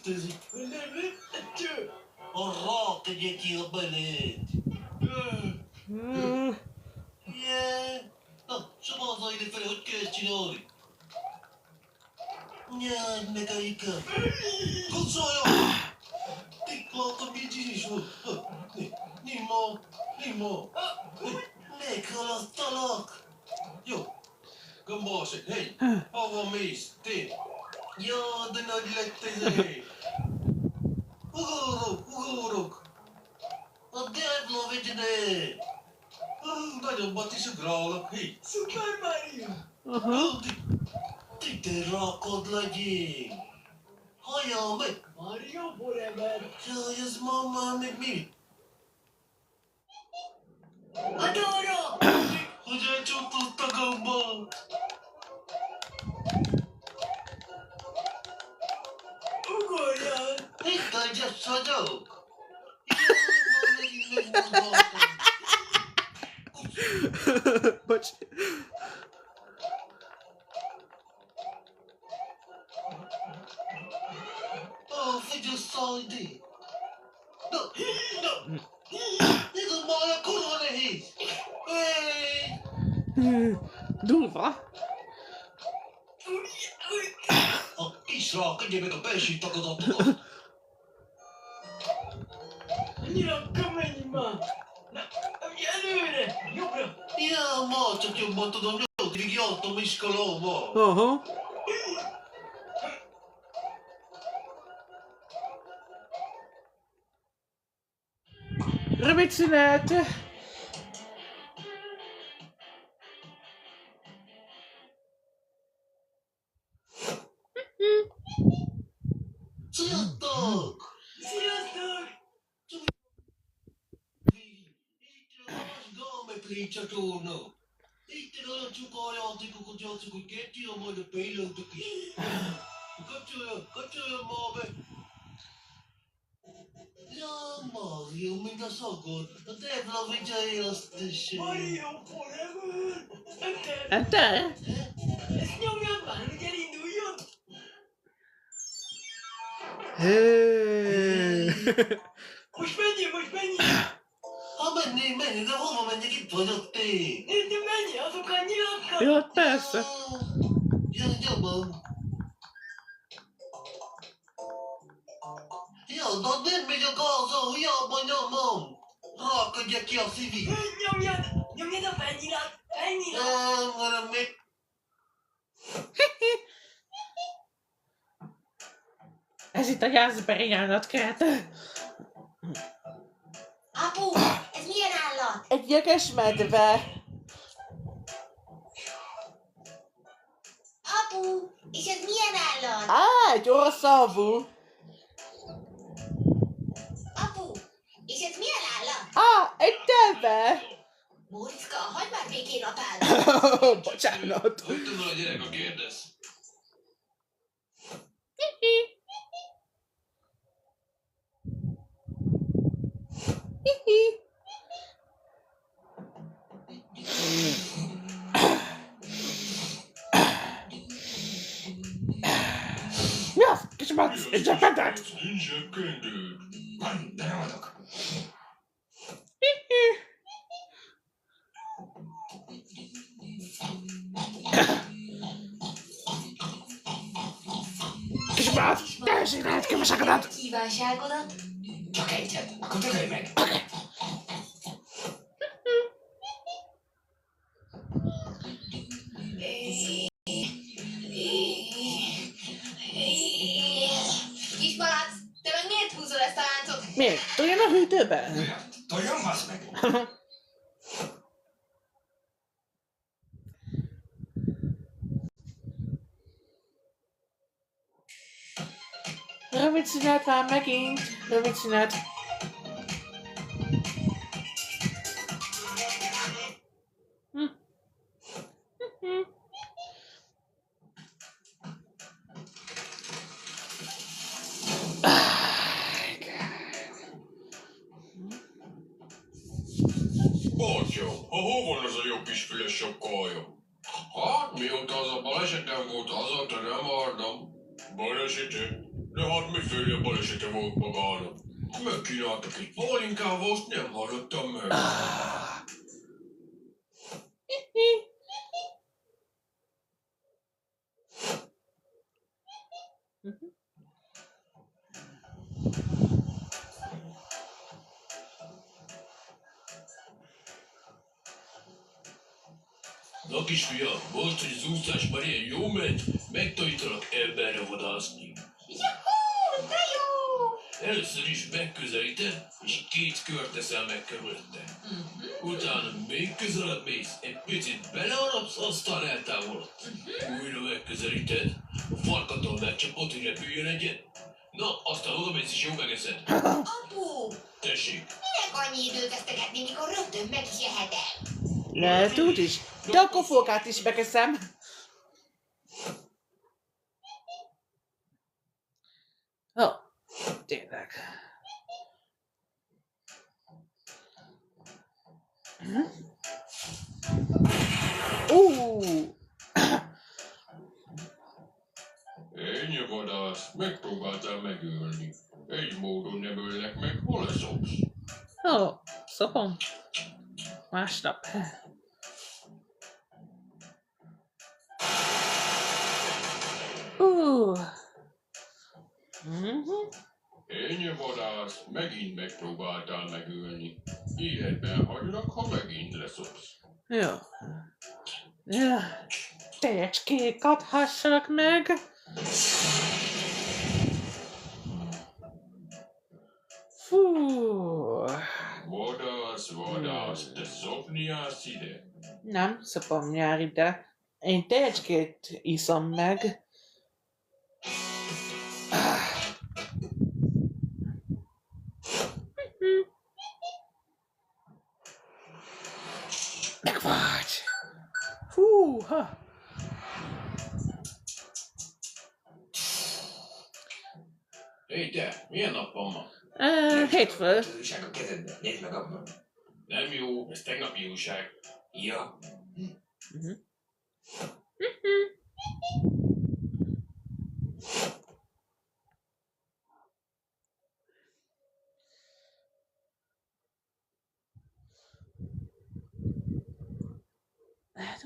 Köszönjük! A rak egyeki a belét! Igen! Na, szavazza idefelé, hogy kell ezt csinálni? Nyád meg, Erika! Kucoljon! Tiklaltam, mit is volt? Nimo! Meghalasztalak! Jó, Gambasek, hej! Hova mész? Te! Ja, de nagy lett ez, hely! Ugorok! A Devla vigye! Nagyobbat is ugrálok, hé! Super Mario! Te rakod legyél! Hajjal meg! Mario forever! Jaj, ez mamám, meg mi? A Dora! Hogy elcsútott a gamba? Ugorjál! Itt egyes vagyok! Jaj, megint megmondottam! Bocs. Ó, figyelj, ide! Na! Ez a mája kurva nehéz! Hey! Durva. A kis rák, adja meg a belső tagadatokat! Annyira kemény már! Na, előre! Jobbra! Ja, ma csak jobban tudom, nyolcadikig jártam iskolába! Aha. Rövid szünet. Sziasztok! Sziasztok! Itt a Game Play csatorna! Itt olyan csuka játékokat játszunk, hogy kettőre majd a pillanatok is! Kapcsoljon már be! Ja, Mario, mint a szagod! A Devla vigye azt is! Mario forever! Enter. Ezt nyomjad már, hogy elinduljon! Most menjél! Ha menni, de hova menjek? Itt vagyok te! De menjél, azok annyira akar! Jó, persze. Nyomom! Ja, de nem megy a gázon, hiába nyomom! Rákadja ki a szívig! Nyomjad a fennyilat! Nem, még... Ez itt a Jászberi állatkert. Apu, ez milyen állat? Egy jeges medve. Apu, és ez milyen állat? Egy oroszalvú. Apu, és ez milyen állat? Egy teve. Móriczka, hagyd már békén a pállat. Bocsánat. Hogy tudod, a gyerek, a kérdez? Mi az? Kis Mac, egy zsebedek. Zsebkendőd. Van, de nem adok. Kis Mac, teljesítsd lehet kívánságodat. Kívánságodat? Csak egyet, akkor dögölj meg. Kis malac, te meg miért húzod ezt a láncot? Miért? Olyan a hűtőben? Toljon, basz meg! Rövid szünet már megint. Rövid szünet. Bátyám, hol van az a jobb kis füles sapkája? Hát, mióta az a balesetem volt, azóta nem hordom. Balesete? De hát miféle balesete volt magának? Megkínáltak egy pálinkával, azt nem hallottam meg. Na kisfiam, most, hogy az úszás már ilyen jó megy, megtanítalak emberre vadászni. Juhú, de jó! Először is megközelíted, és 2 kört teszel meg körülötte. Utána még közelebb mész, egy picit belealapsz, aztán eltávolodsz. Újra megközelíted, a farkattal megcsapod, hogy repüljön egyet. Na, aztán oda mész és jó megeszed. Apu, Tessék. minek annyi időt vesztegetni, mikor rögtön meg is jöhetem? Lehet úgy is. De akkor fókát is megeszem. Ó, tényleg. Ennyi vadász, megpróbáltál megölni. Egy módon nem ölnek meg, hol leszoksz? Ó, szopom. Másnap. Ennyi vadász, megint megpróbáltál megölni. Életben hagynak, ha megint leszoksz. Jó. Ja. Tejecskékat hassanak meg. Fú. Vadász, te szopni jársz ide? Nem, szopom nyári, de én tejecskét iszom meg. Meg vagy. Húha. Hé te, milyen nap van ma? Hétfő. Az újság a kezedben, nézd meg abban. Nem jó, ez tegnapi újság. Ja, Mhm.